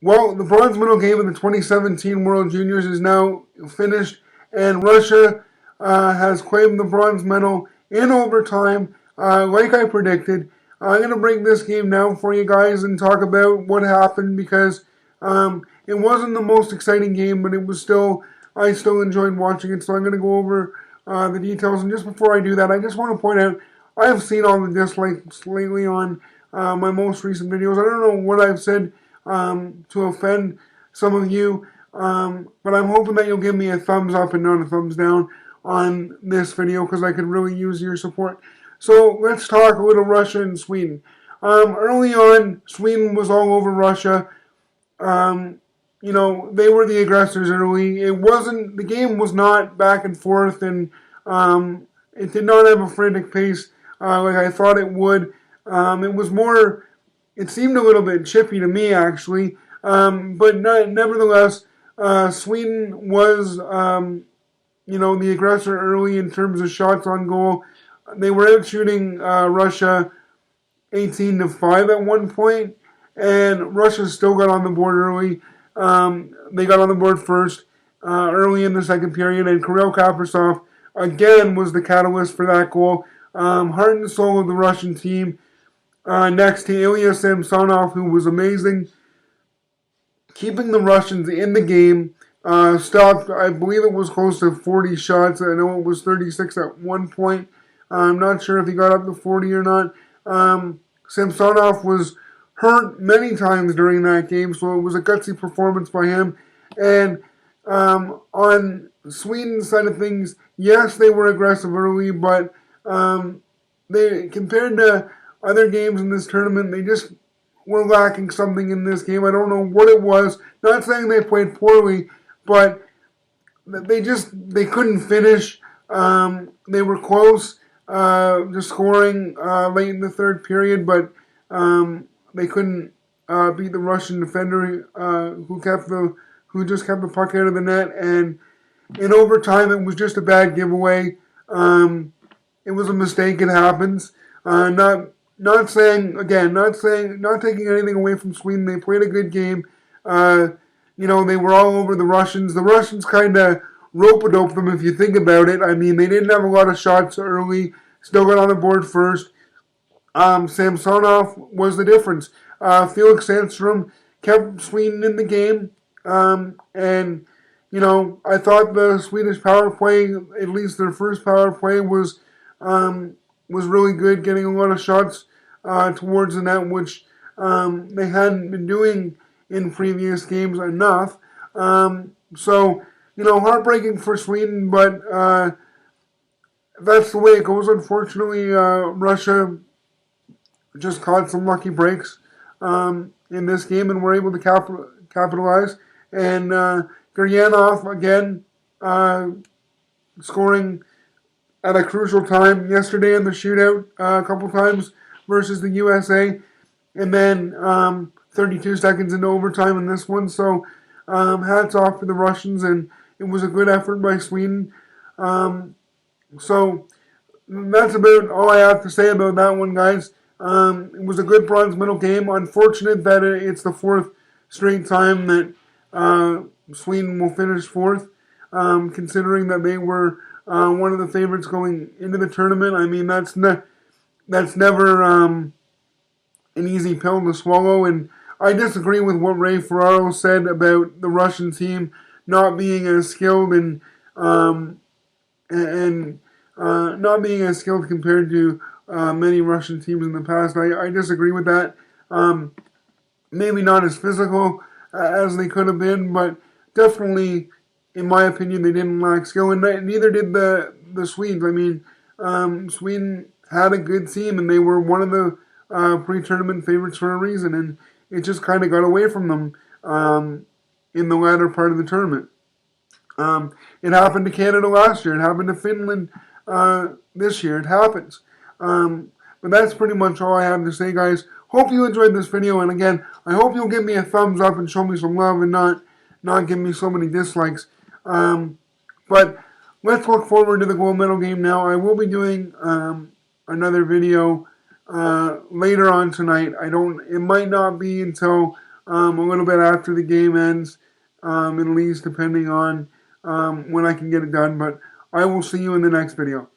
Well, the bronze medal game of the 2017 World Juniors is now finished, and Russia has claimed the bronze medal in overtime, like I predicted. I'm going to break this game down for you guys and talk about what happened because it wasn't the most exciting game, but I still enjoyed watching it. So I'm going to go over the details. And just before I do that, I just want to point out I have seen all the dislikes lately on my most recent videos. I don't know what I've said to offend some of you, but I'm hoping that you'll give me a thumbs up and not a thumbs down on this video because I could really use your support. So let's talk a little Russia and Sweden. Early on, Sweden was all over Russia. They were the aggressors early. The game was not back and forth, and it did not have a frantic pace like I thought it would. It seemed a little bit chippy to me, actually. Nevertheless, Sweden was, the aggressor early in terms of shots on goal. They were out shooting Russia 18-5 at one point, and Russia still got on the board early. They got on the board first early in the second period, and Kirill Kaprizov again was the catalyst for that goal. Heart and soul of the Russian team. Next to Ilya Samsonov, who was amazing, keeping the Russians in the game. Stopped, I believe it was close to 40 shots. I know it was 36 at one point. I'm not sure if he got up to 40 or not. Samsonov was hurt many times during that game, so it was a gutsy performance by him. And on Sweden's side of things, yes, they were aggressive early, but they compared to other games in this tournament, they just were lacking something in this game. I don't know what it was. Not saying they played poorly, but they couldn't finish. They were close to scoring late in the third period, but they couldn't beat the Russian defender who just kept the puck out of the net. And in overtime, it was just a bad giveaway. It was a mistake. It happens. Not taking anything away from Sweden. They played a good game. They were all over the Russians. The Russians kind of rope-a-dope them if you think about it. I mean, they didn't have a lot of shots early. Still got on the board first. Samsonov was the difference. Felix Sandstrom kept Sweden in the game. I thought the Swedish power play, at least their first power play, was really good, getting a lot of shots towards the net, which they hadn't been doing in previous games enough. Heartbreaking for Sweden, but that's the way it goes. Unfortunately, Russia just caught some lucky breaks in this game and were able to capitalize. And Guryanov, again, scoring at a crucial time yesterday in the shootout a couple times versus the USA. And then 32 seconds into overtime in this one. So hats off to the Russians, and it was a good effort by Sweden. So that's about all I have to say about that one, guys. It was a good bronze medal game. Unfortunate that it's the fourth straight time that Sweden will finish fourth, considering that they were one of the favorites going into the tournament. I mean, that's never an easy pill to swallow, and I disagree with what Ray Ferraro said about the Russian team not being as skilled and not being as skilled compared to many Russian teams in the past. I disagree with that. Maybe not as physical as they could have been, but definitely, in my opinion, they didn't lack skill, and neither did the Swedes. I mean, Sweden had a good team, and they were one of the pre-tournament favorites for a reason, and it just kind of got away from them in the latter part of the tournament. It happened to Canada last year. It happened to Finland this year. It happens. But that's pretty much all I have to say, guys. Hope you enjoyed this video, and again, I hope you'll give me a thumbs up and show me some love and not give me so many dislikes. But let's look forward to the gold medal game now. I will be doing another video later on tonight. It might not be until a little bit after the game ends, at least depending on when I can get it done. But I will see you in the next video.